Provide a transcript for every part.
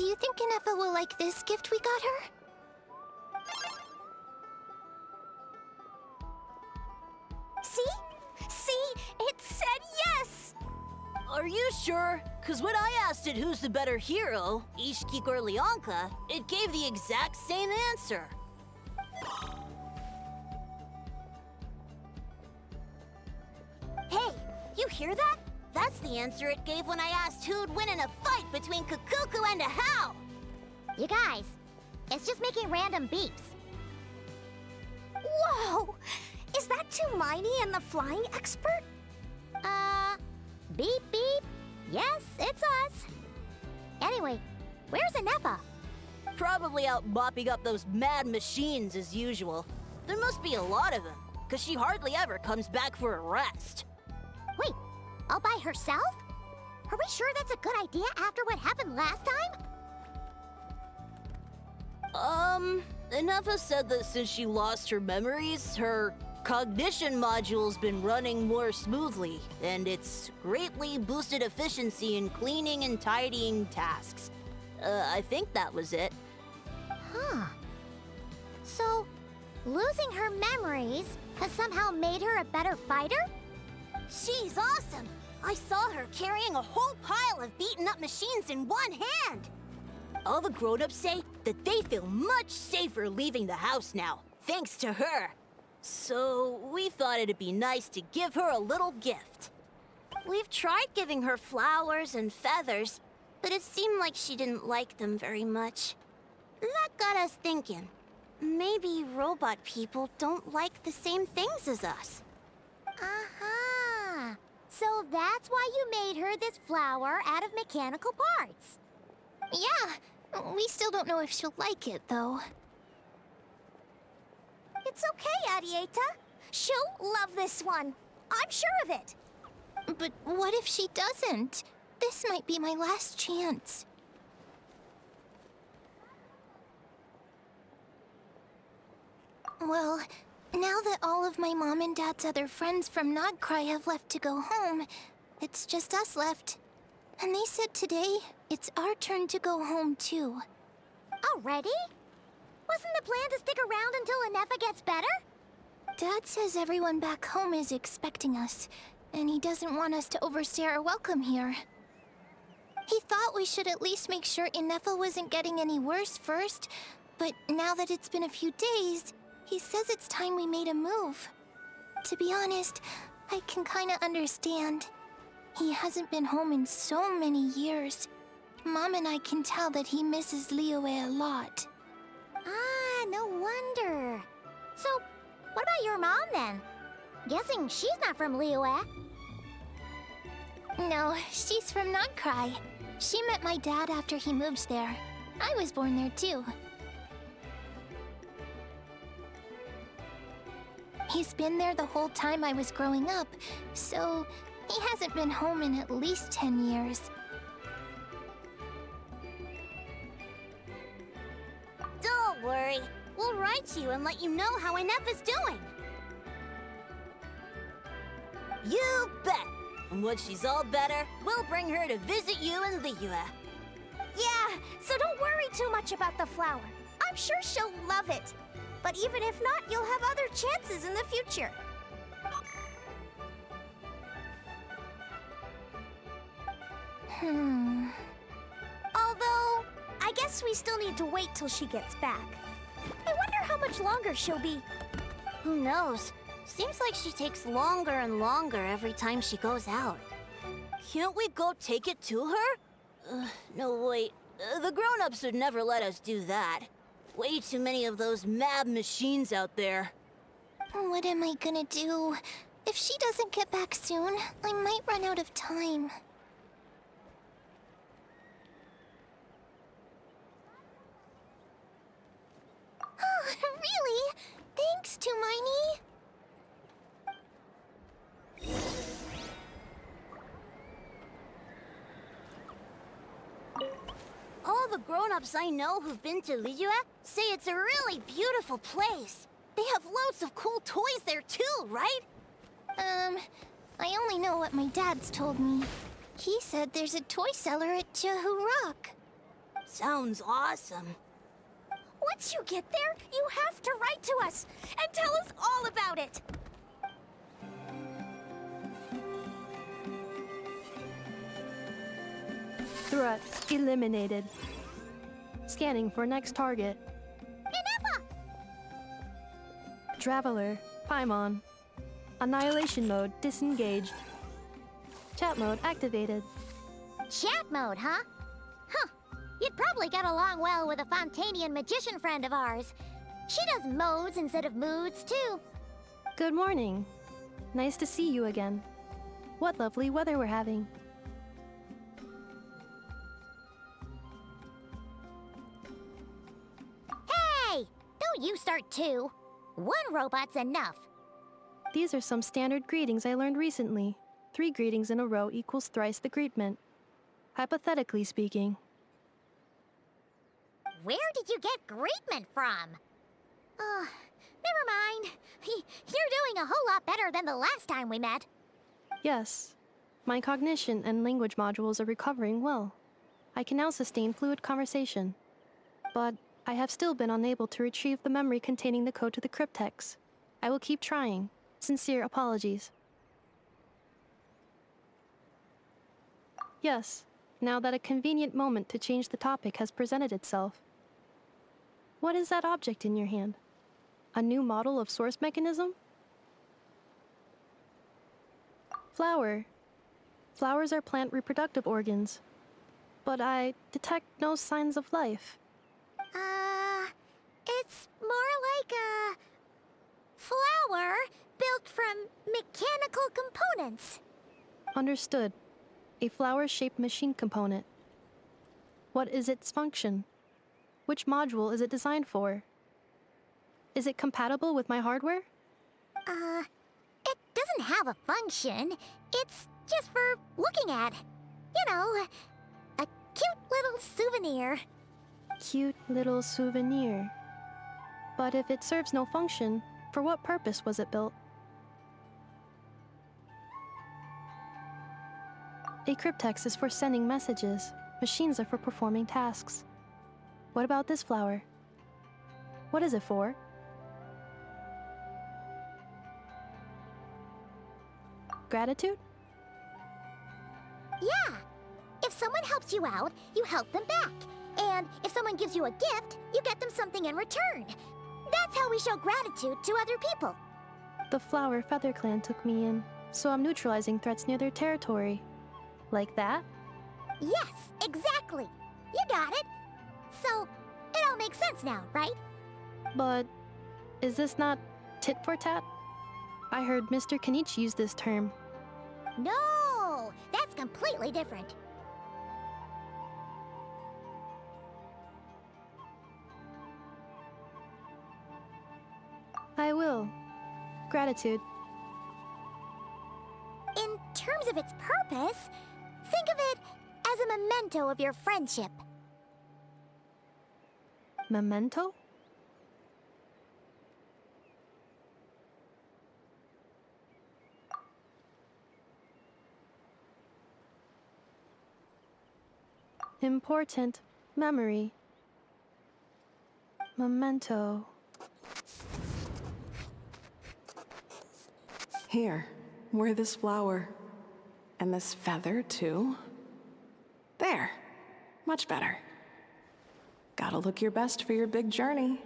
Do you think Inefa will like this gift we got her? See? See? It said yes! Are you sure? Cause when I asked it who's the better hero, Ishiki or Leonka, it gave the exact same answer. Hey, you hear that? That's the answer it gave when I asked who'd win in a fight between Kukuku and a How! You guys, it's just making random beeps. Whoa! Is that Tumaini and the flying expert? Beep beep. Yes, it's us. Anyway, where's Inefa? Probably out mopping up those mad machines as usual. There must be a lot of them, cause she hardly ever comes back for a rest. Wait, all by herself? Are we sure that's a good idea after what happened last time? Inefa said that since she lost her memories, her cognition module's been running more smoothly, and it's greatly boosted efficiency in cleaning and tidying tasks. I think that was it. Huh. So, losing her memories has somehow made her a better fighter? She's awesome! I saw her carrying a whole pile of beaten up machines in one hand! All the grown-ups say that they feel much safer leaving the house now, thanks to her. So, we thought it'd be nice to give her a little gift. We've tried giving her flowers and feathers, but it seemed like she didn't like them very much. That got us thinking. Maybe robot people don't like the same things as us. Aha! So that's why you made her this flower out of mechanical parts. Yeah, we still don't know if she'll like it, though. It's okay, Arieta. She'll love this one. I'm sure of it. But what if she doesn't? This might be my last chance. Well, now that all of my mom and dad's other friends from Nodcry have left to go home, it's just us left. And they said today, it's our turn to go home too. Already? Wasn't the plan to stick around until Inefa gets better? Dad says everyone back home is expecting us, and he doesn't want us to overstay our welcome here. He thought we should at least make sure Inefa wasn't getting any worse first, but now that it's been a few days, he says it's time we made a move. To be honest, I can kinda understand. He hasn't been home in so many years. Mom and I can tell that he misses Liyue a lot. Ah, no wonder. So, what about your mom then? Guessing she's not from Liyue. No, she's from Nodcry. She met my dad after he moved there. I was born there too. He's been there the whole time I was growing up, so he hasn't been home in at least 10 years. Don't worry. We'll write to you and let you know how Inefa's doing. You bet! And once she's all better, we'll bring her to visit you in Liyue. Yeah, so don't worry too much about the flower. I'm sure she'll love it. But even if not, you'll have other chances in the future. Although, I guess we still need to wait till she gets back. I wonder how much longer she'll be. Who knows? Seems like she takes longer and longer every time she goes out. Can't we go take it to her? No, wait. The grown-ups would never let us do that. Way too many of those mad machines out there. What am I gonna do? If she doesn't get back soon, I might run out of time. Oh, really? Thanks, Tumaini. All the grown-ups I know who've been to Liyue say it's a really beautiful place. They have loads of cool toys there too, right? I only know what my dad's told me. He said there's a toy seller at Jehu Rock. Sounds awesome. Once you get there, you have to write to us and tell us all about it. Threat eliminated. Scanning for next target. Inepa! Traveler, Paimon. Annihilation mode disengaged. Chat mode activated. Chat mode, huh? Huh. You'd probably get along well with a Fontanian magician friend of ours. She does modes instead of moods, too. Good morning. Nice to see you again. What lovely weather we're having. Hey! Don't you start too. One robot's enough. These are some standard greetings I learned recently. 3 greetings in a row equals thrice the greetment. Hypothetically speaking. Where did you get greetment from? Never mind. You're doing a whole lot better than the last time we met. Yes. My cognition and language modules are recovering well. I can now sustain fluid conversation. But I have still been unable to retrieve the memory containing the code to the cryptex. I will keep trying. Sincere apologies. Yes, now that a convenient moment to change the topic has presented itself. What is that object in your hand? A new model of source mechanism? Flower. Flowers are plant reproductive organs. But I detect no signs of life. It's more like a flower built from mechanical components. Understood. A flower-shaped machine component. What is its function? Which module is it designed for? Is it compatible with my hardware? It doesn't have a function. It's just for looking at. You know, a cute little souvenir. Cute little souvenir. But if it serves no function, for what purpose was it built? A cryptex is for sending messages. Machines are for performing tasks. What about this flower? What is it for? Gratitude? Yeah. If someone helps you out, you help them back. And if someone gives you a gift, you get them something in return. That's how we show gratitude to other people. The Flower Feather Clan took me in, so I'm neutralizing threats near their territory. Like that? Yes, exactly. You got it. So, it all makes sense now, right? But is this not tit for tat? I heard Mr. Kenichi use this term. No, that's completely different. I will. Gratitude. In terms of its purpose, think of it as a memento of your friendship. Memento? Important memory. Memento. Here, wear this flower. And this feather, too. There. Much better. Gotta look your best for your big journey.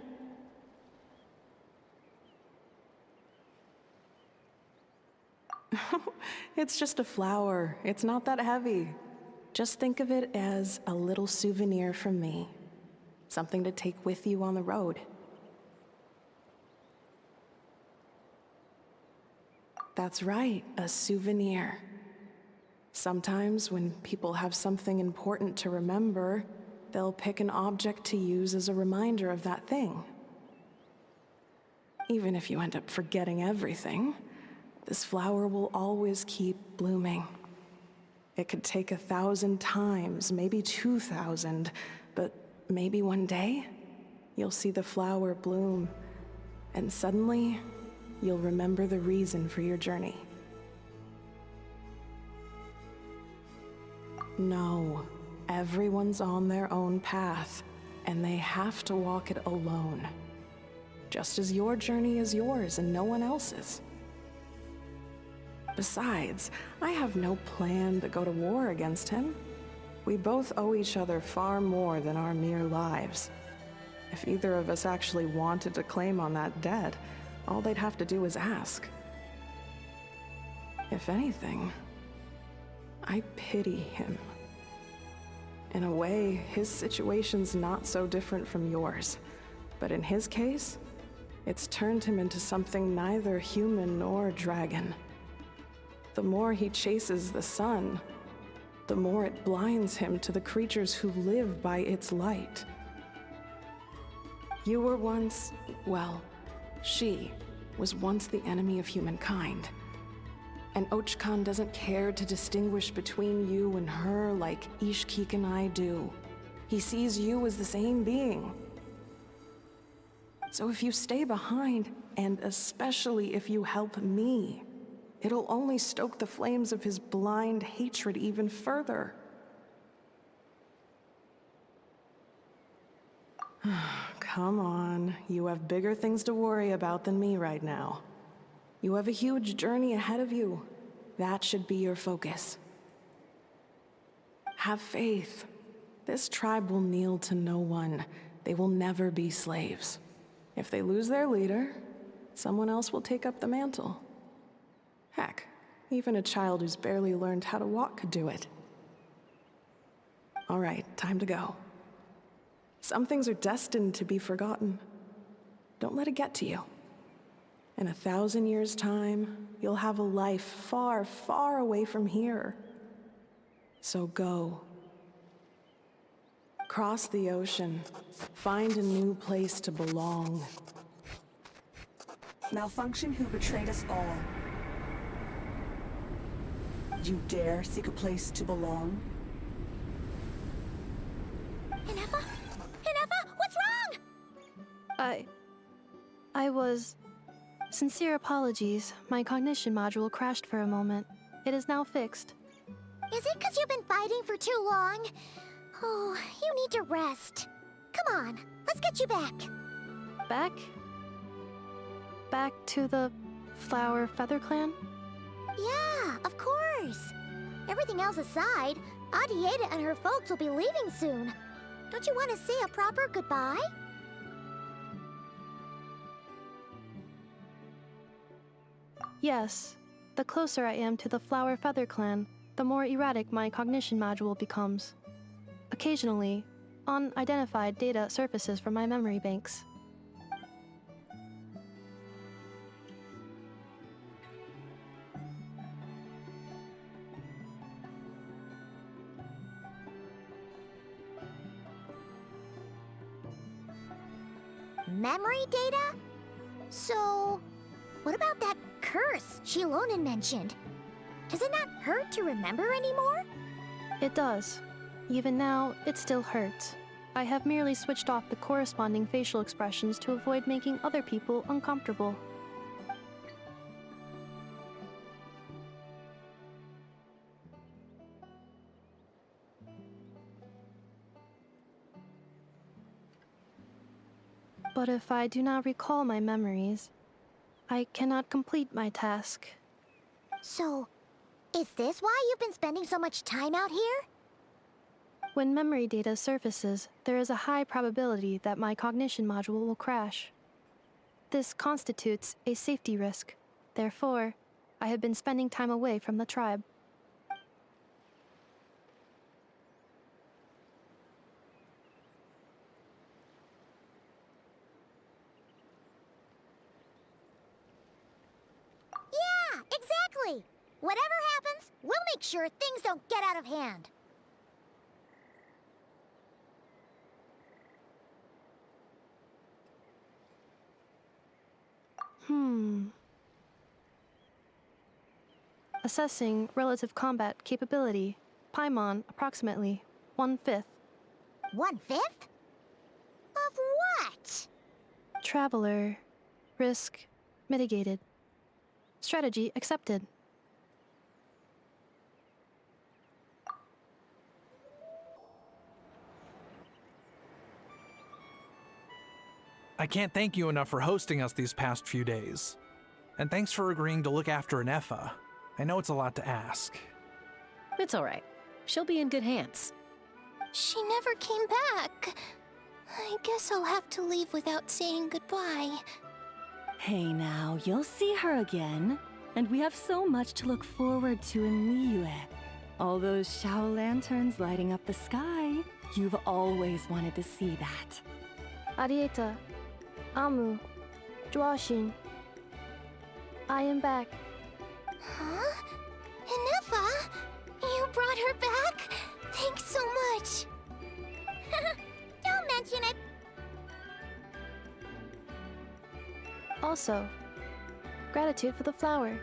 It's just a flower. It's not that heavy. Just think of it as a little souvenir from me. Something to take with you on the road. That's right, a souvenir. Sometimes when people have something important to remember, they'll pick an object to use as a reminder of that thing. Even if you end up forgetting everything, this flower will always keep blooming. It could take 1,000 times, maybe 2,000, but maybe one day, you'll see the flower bloom, and suddenly, you'll remember the reason for your journey. No, Everyone's on their own path, and they have to walk it alone. Just as your journey is yours and no one else's. Besides, I have no plan to go to war against him. We both owe each other far more than our mere lives. If either of us actually wanted to claim on that debt, all they'd have to do is ask. If anything, I pity him. In a way, his situation's not so different from yours. But in his case, it's turned him into something neither human nor dragon. The more he chases the sun, the more it blinds him to the creatures who live by its light. You were once, well, she was once the enemy of humankind. And Archon doesn't care to distinguish between you and her like Ishkik and I do. He sees you as the same being. So if you stay behind, and especially if you help me, it'll only stoke the flames of his blind hatred even further. Come on, you have bigger things to worry about than me right now. You have a huge journey ahead of you. That should be your focus. Have faith. This tribe will kneel to no one. They will never be slaves. If they lose their leader, someone else will take up the mantle. Heck, even a child who's barely learned how to walk could do it. All right, time to go. Some things are destined to be forgotten. Don't let it get to you. In 1,000 years' time, you'll have a life far, far away from here. So go. Cross the ocean. Find a new place to belong. Malfunction who betrayed us all. You dare seek a place to belong? Ineffa? Ineffa, what's wrong? I was... Sincere apologies. My cognition module crashed for a moment. It is now fixed. Is it because you've been fighting for too long? Oh, you need to rest. Come on, let's get you back. Back? Back to the Flower Feather Clan? Yeah, of course. Everything else aside, Adieta and her folks will be leaving soon. Don't you want to say a proper goodbye? Yes. The closer I am to the Flower Feather Clan, the more erratic my cognition module becomes. Occasionally, unidentified data surfaces from my memory banks. Memory data? So, what about that curse Shilonen mentioned? Does it not hurt to remember anymore? It does. Even now, it still hurts. I have merely switched off the corresponding facial expressions to avoid making other people uncomfortable. But if I do not recall my memories, I cannot complete my task. So, is this why you've been spending so much time out here? When memory data surfaces, there is a high probability that my cognition module will crash. This constitutes a safety risk. Therefore, I have been spending time away from the tribe. Yeah, exactly! Whatever happens, we'll make sure things don't get out of hand. Assessing relative combat capability. Paimon, approximately 1/5. 1/5? Of what? Traveler. Risk mitigated. Strategy accepted. I can't thank you enough for hosting us these past few days. And thanks for agreeing to look after Inefa. I know it's a lot to ask. It's all right. She'll be in good hands. She never came back. I guess I'll have to leave without saying goodbye. Hey now, you'll see her again. And we have so much to look forward to in Liyue. All those Shao lanterns lighting up the sky. You've always wanted to see that. Arieta, Amu, Joashin. I am back. Huh? Inefa? You brought her back? Thanks so much. Don't mention it. Also, gratitude for the flower.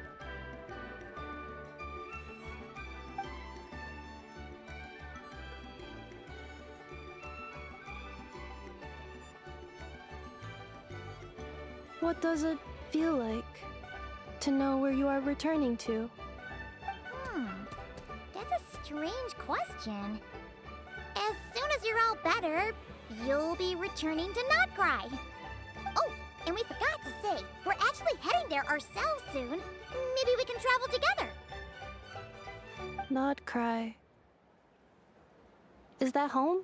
What does it feel like to know where you are returning to? That's a strange question. As soon as you're all better, you'll be returning to Notcry. Oh, and we forgot to say, we're actually heading there ourselves soon. Maybe we can travel together. Not cry. Is that home?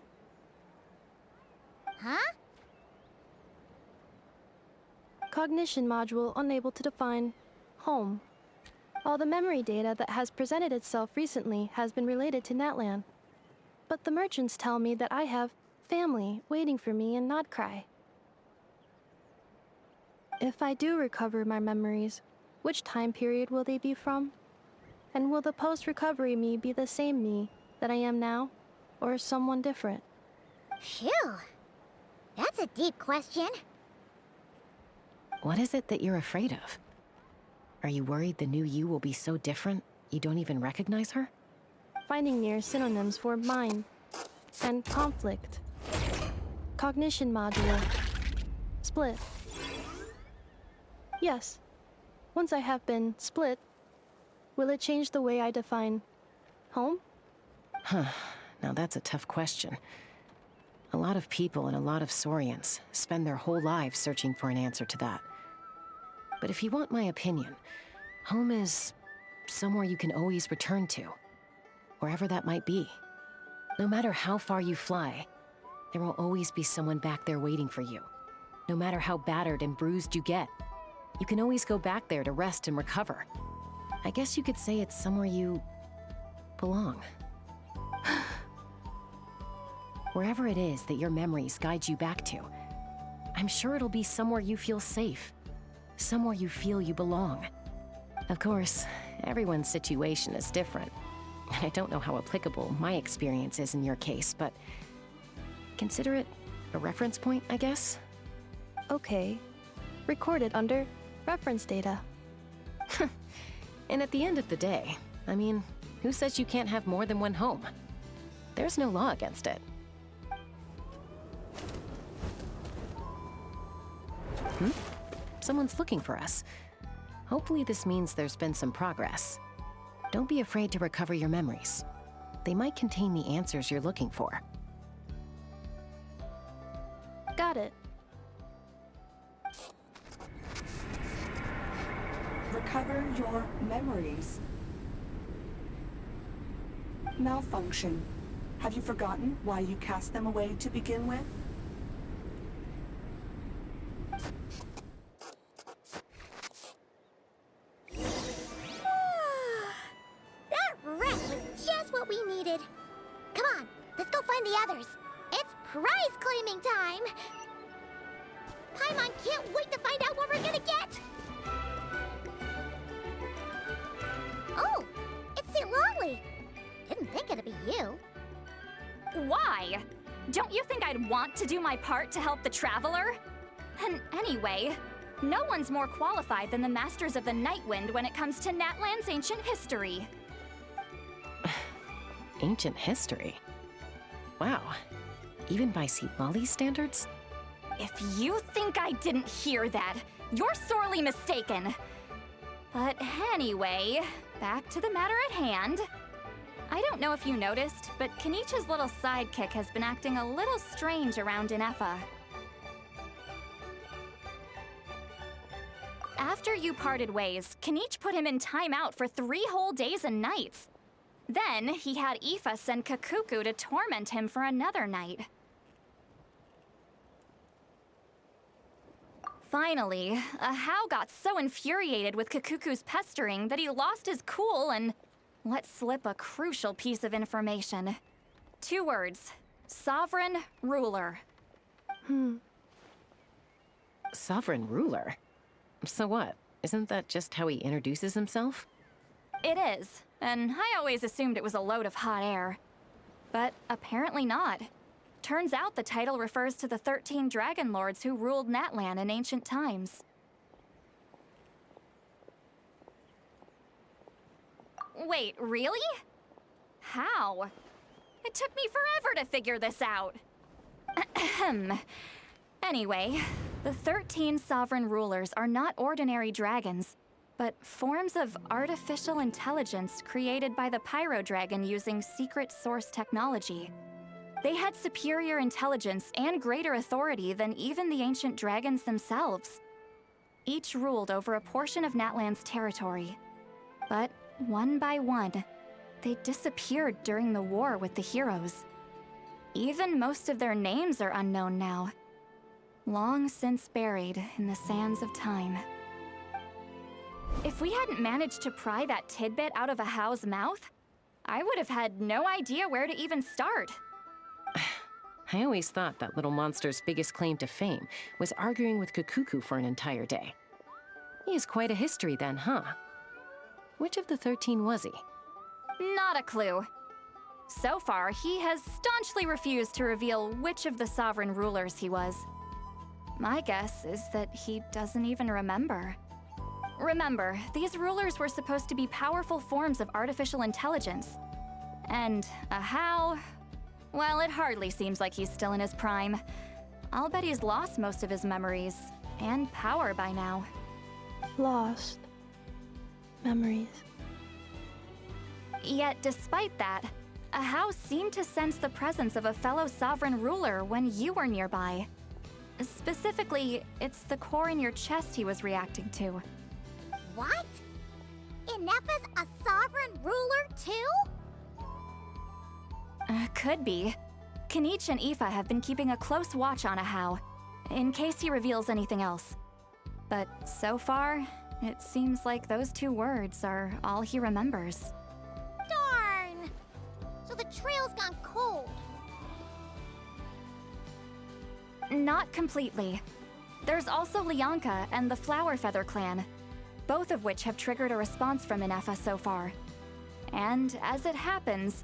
Huh? Cognition module unable to define home. All the memory data that has presented itself recently has been related to Natlan. But the merchants tell me that I have family waiting for me in Notcry. If I do recover my memories, which time period will they be from? And will the post-recovery me be the same me that I am now, or someone different? Phew. That's a deep question. What is it that you're afraid of? Are you worried the new you will be so different you don't even recognize her? Finding near synonyms for mind and conflict. Cognition module. Split. Yes. Once I have been split, will it change the way I define home? Now that's a tough question. A lot of people and a lot of Saurians spend their whole lives searching for an answer to that. But if you want my opinion, home is somewhere you can always return to, wherever that might be. No matter how far you fly, there will always be someone back there waiting for you. No matter how battered and bruised you get, you can always go back there to rest and recover. I guess you could say it's somewhere you belong. Wherever it is that your memories guide you back to, I'm sure it'll be somewhere you feel safe. Somewhere you feel you belong. Of course, everyone's situation is different. I don't know how applicable my experience is in your case, but consider it a reference point, I guess? Okay. Recorded under reference data. And at the end of the day, I mean, who says you can't have more than one home? There's no law against it. Someone's looking for us. Hopefully this means there's been some progress. Don't be afraid to recover your memories. They might contain the answers you're looking for. Got it. Recover your memories. Malfunction. Have you forgotten why you cast them away to begin with? That rest was just what we needed. Come on, let's go find the others. It's prize claiming time. Paimon can't wait to find out what we're gonna get. Oh, it's St. Longley. Didn't think it'd be you. Why? Don't you think I'd want to do my part to help the Traveler? And anyway, no one's more qualified than the Masters of the Nightwind when it comes to Natlan's ancient history. Ancient history? Wow. Even by Seedlolly's standards? If you think I didn't hear that, you're sorely mistaken. But anyway, back to the matter at hand. I don't know if you noticed, but Kenichi's little sidekick has been acting a little strange around Inefa. After you parted ways, Kenichi put him in timeout for 3 whole days and nights. Then, he had Aoife send Kakuku to torment him for another night. Finally, Ahau got so infuriated with Kakuku's pestering that he lost his cool and let slip a crucial piece of information. 2 words. Sovereign Ruler. Sovereign ruler? So what? Isn't that just how he introduces himself? It is, and I always assumed it was a load of hot air. But apparently not. Turns out the title refers to the 13 Dragon Lords who ruled Natlan in ancient times. Wait, really? How? It took me forever to figure this out. Ahem. Anyway, the 13 sovereign rulers are not ordinary dragons, but forms of artificial intelligence created by the Pyro Dragon using secret source technology. They had superior intelligence and greater authority than even the ancient dragons themselves. Each ruled over a portion of Natlan's territory. But one by one, they disappeared during the war with the heroes. Even most of their names are unknown now. Long since buried in the sands of time. If we hadn't managed to pry that tidbit out of Ahau's mouth, I would have had no idea where to even start. I always thought that little monster's biggest claim to fame was arguing with Kakuku for an entire day. He has quite a history then, huh? Which of the 13 was he? Not a clue. So far, he has staunchly refused to reveal which of the sovereign rulers he was. My guess is that he doesn't even remember. Remember, these rulers were supposed to be powerful forms of artificial intelligence. And Ahau, well, it hardly seems like he's still in his prime. I'll bet he's lost most of his memories and power by now. Lost. Memories. Yet, despite that, Ahau seemed to sense the presence of a fellow sovereign ruler when you were nearby. Specifically, it's the core in your chest he was reacting to. What? Ineppa's a sovereign ruler too? Could be. Kenichi and Aoife have been keeping a close watch on Ahau, in case he reveals anything else. But so far, it seems like those 2 words are all he remembers. Darn! So the trail's gone cold. Not completely. There's also Lianka and the Flower Feather clan, both of which have triggered a response from Ineffa so far. And as it happens,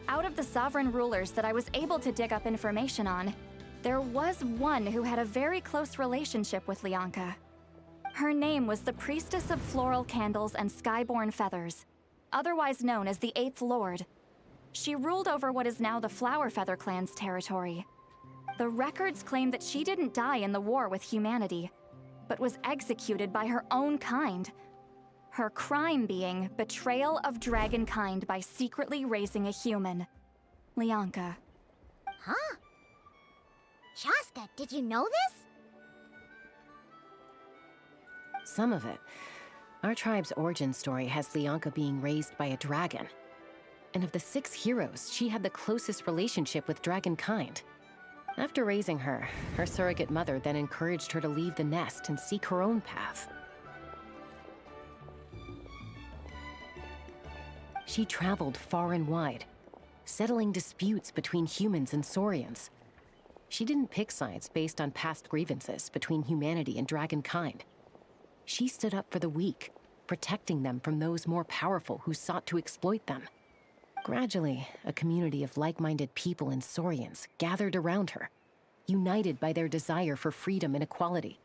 out of the sovereign rulers that I was able to dig up information on, there was one who had a very close relationship with Lianka. Her name was the Priestess of Floral Candles and Skyborn Feathers, otherwise known as the 8th Lord. She ruled over what is now the Flower Feather clan's territory. The records claim that she didn't die in the war with humanity, but was executed by her own kind. Her crime being betrayal of dragonkind by secretly raising a human. Lianka. Huh? Shaska, did you know this? Some of it. Our tribe's origin story has Lianka being raised by a dragon. And of the 6 heroes, she had the closest relationship with dragonkind. After raising her, her surrogate mother then encouraged her to leave the nest and seek her own path. She traveled far and wide, settling disputes between humans and Saurians. She didn't pick sides based on past grievances between humanity and dragonkind. She stood up for the weak, protecting them from those more powerful who sought to exploit them. Gradually, a community of like-minded people and Saurians gathered around her, united by their desire for freedom and equality.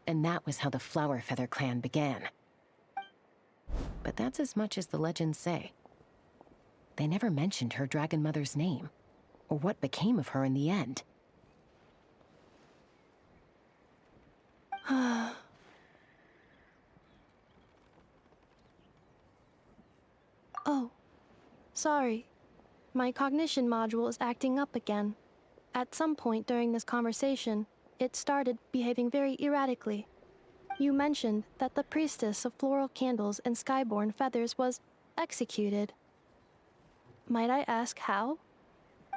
And that was how the Flower Feather clan began. But that's as much as the legends say. They never mentioned her dragon mother's name, or what became of her in the end. Oh, sorry. My cognition module is acting up again. At some point during this conversation, it started behaving very erratically. You mentioned that the priestess of floral candles and skyborn feathers was executed. Might I ask how?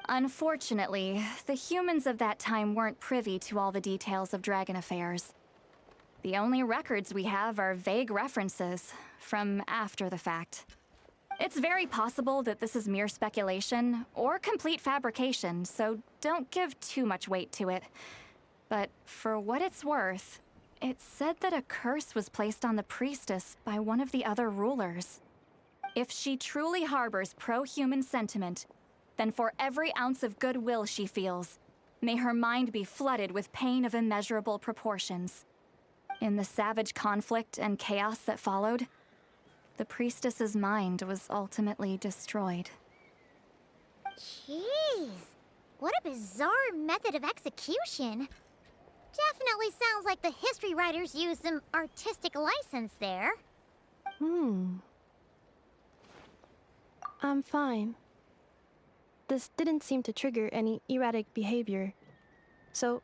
Unfortunately, the humans of that time weren't privy to all the details of dragon affairs. The only records we have are vague references from after the fact. It's very possible that this is mere speculation or complete fabrication, so don't give too much weight to it. But for what it's worth, it's said that a curse was placed on the priestess by one of the other rulers. If she truly harbors pro-human sentiment, then for every ounce of goodwill she feels, may her mind be flooded with pain of immeasurable proportions. In the savage conflict and chaos that followed, the priestess's mind was ultimately destroyed. Jeez, what a bizarre method of execution. Definitely sounds like the history writers used some artistic license there. I'm fine. This didn't seem to trigger any erratic behavior. So,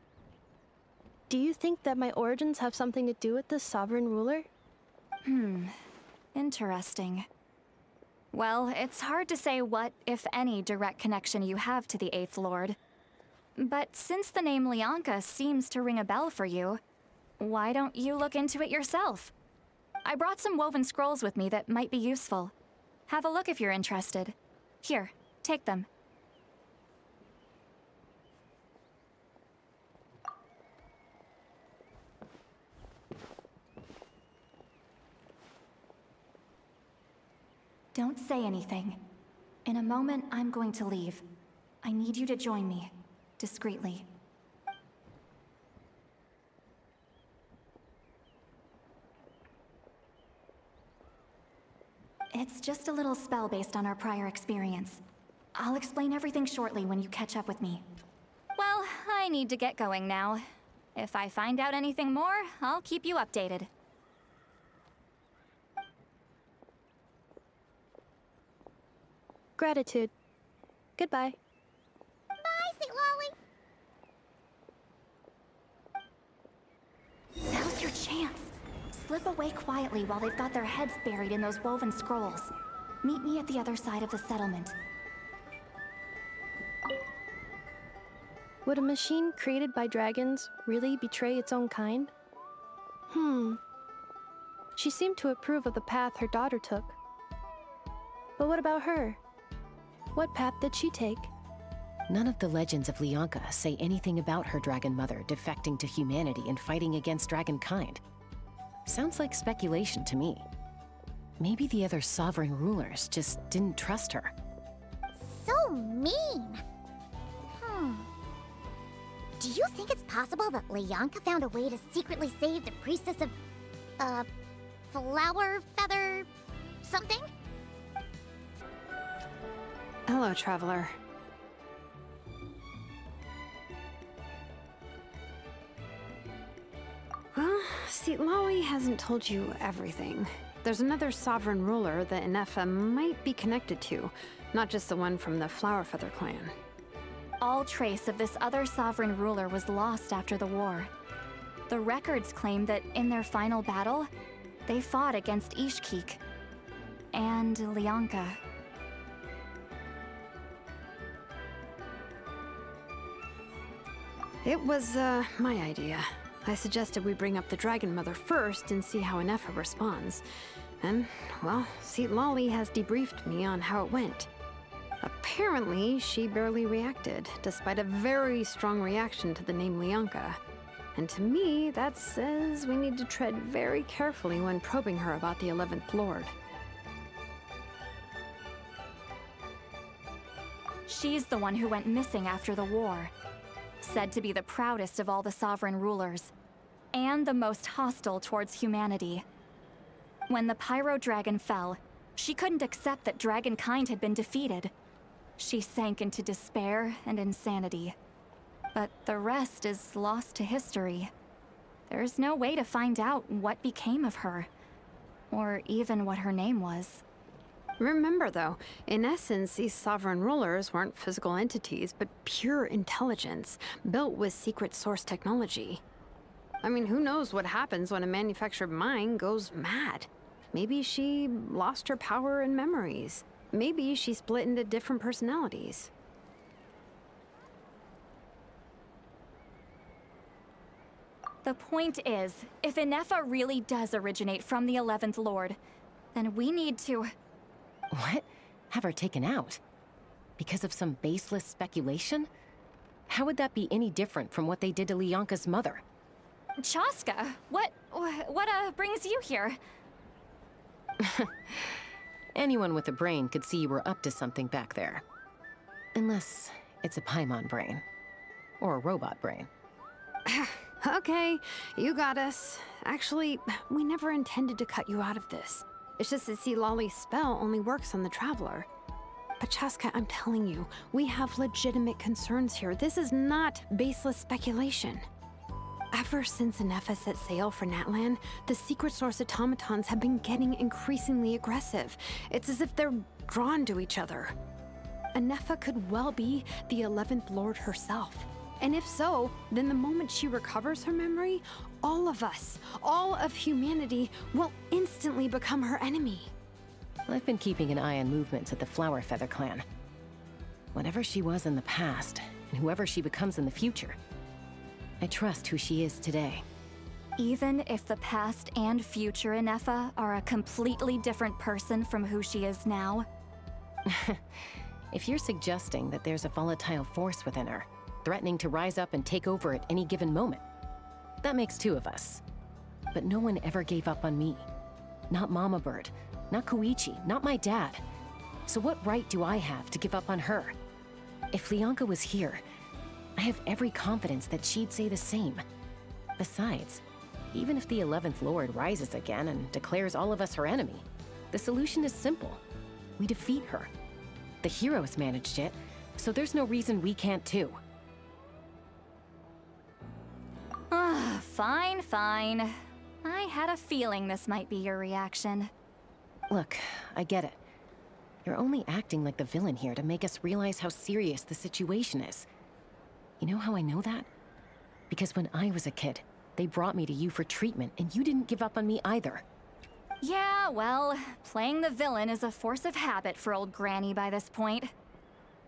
do you think that my origins have something to do with this sovereign ruler? Interesting. Well, it's hard to say what, if any, direct connection you have to the Eighth Lord. But since the name Lianka seems to ring a bell for you, why don't you look into it yourself? I brought some woven scrolls with me that might be useful. Have a look if you're interested. Here, take them. Don't say anything. In a moment, I'm going to leave. I need you to join me, discreetly. It's just a little spell based on our prior experience. I'll explain everything shortly when you catch up with me. Well, I need to get going now. If I find out anything more, I'll keep you updated. Gratitude. Goodbye. Bye, St. Lolly. Now's your chance. Slip away quietly while they've got their heads buried in those woven scrolls. Meet me at the other side of the settlement. Would a machine created by dragons really betray its own kind? She seemed to approve of the path her daughter took. But what about her? What path did she take? None of the legends of Lianka say anything about her dragon mother defecting to humanity and fighting against dragonkind. Sounds like speculation to me. Maybe the other sovereign rulers just didn't trust her. So mean. Do you think it's possible that Lianka found a way to secretly save the priestess of, flower feather something? Hello, traveler. Well, see, Lolly hasn't told you everything. There's another sovereign ruler that Inefa might be connected to, not just the one from the Flower Feather clan. All trace of this other sovereign ruler was lost after the war. The records claim that in their final battle, they fought against Ishkik and Lianka. It was, my idea. I suggested we bring up the Dragon Mother first and see how Inefa responds. And, well, Seat Lolly has debriefed me on how it went. Apparently, she barely reacted, despite a very strong reaction to the name Lianka. And to me, that says we need to tread very carefully when probing her about the 11th Lord. She's the one who went missing after the war. Said to be the proudest of all the sovereign rulers, and the most hostile towards humanity. When the Pyro Dragon fell, she couldn't accept that dragonkind had been defeated. She sank into despair and insanity. But the rest is lost to history. There's no way to find out what became of her, or even what her name was. Remember, though, in essence, these sovereign rulers weren't physical entities, but pure intelligence, built with secret source technology. I mean, who knows what happens when a manufactured mind goes mad? Maybe she lost her power and memories. Maybe she split into different personalities. The point is, if Inefa really does originate from the 11th Lord, then we need to... What? Have her taken out? Because of some baseless speculation? How would that be any different from what they did to Lianka's mother? Chaska, what brings you here? Anyone with a brain could see you were up to something back there. Unless it's a Paimon brain. Or a robot brain. Okay, you got us. Actually, we never intended to cut you out of this. It's just that see, Lolly's spell only works on the Traveler. But Chaska, I'm telling you, we have legitimate concerns here. This is not baseless speculation. Ever since Inefa set sail for Natlan, the secret source automatons have been getting increasingly aggressive. It's as if they're drawn to each other. Inefa could well be the 11th Lord herself. And if so, then the moment she recovers her memory, all of us, all of humanity, will instantly become her enemy. I've been keeping an eye on movements at the Flower Feather clan. Whatever she was in the past, and whoever she becomes in the future, I trust who she is today. Even if the past and future Inefa are a completely different person from who she is now? If you're suggesting that there's a volatile force within her, threatening to rise up and take over at any given moment, that makes two of us. But no one ever gave up on me. Not Mama Bird, not Koichi, not my dad. So what right do I have to give up on her? If Lianka was here, I have every confidence that she'd say the same. Besides, even if the 11th Lord rises again and declares all of us her enemy, the solution is simple. We defeat her. The heroes managed it, so there's no reason we can't too. Fine, fine. I had a feeling this might be your reaction. Look, I get it. You're only acting like the villain here to make us realize how serious the situation is. You know how I know that? Because when I was a kid, they brought me to you for treatment, and you didn't give up on me either. Yeah, well, playing the villain is a force of habit for old Granny by this point.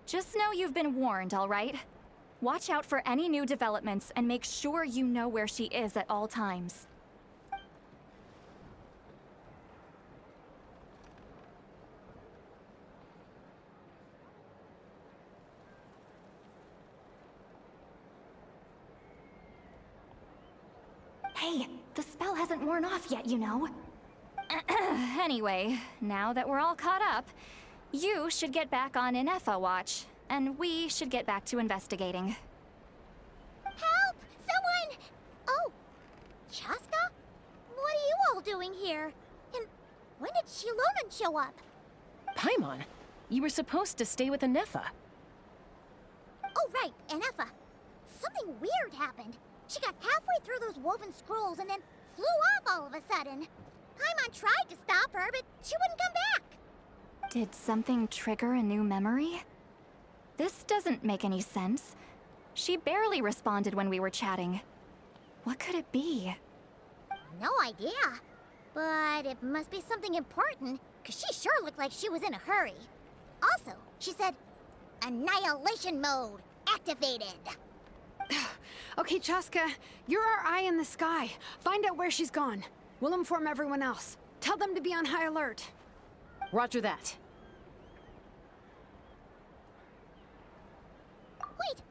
Just know you've been warned, all right? Watch out for any new developments and make sure you know where she is at all times. Hey, the spell hasn't worn off yet, you know. Anyway, now that we're all caught up, you should get back on Inefa watch, and we should get back to investigating. Help! Someone! Oh, Chaska? What are you all doing here? And when did Shilonan show up? Paimon, you were supposed to stay with Inefa. Oh, right, Inefa. Something weird happened. She got halfway through those woven scrolls and then flew off all of a sudden. Paimon tried to stop her, but she wouldn't come back. Did something trigger a new memory? This doesn't make any sense. She barely responded when we were chatting. What could it be? No idea. But it must be something important, because she sure looked like she was in a hurry. Also, she said, Annihilation mode activated. Okay, Chaska, you're our eye in the sky. Find out where she's gone. We'll inform everyone else. Tell them to be on high alert. Roger that. Wait,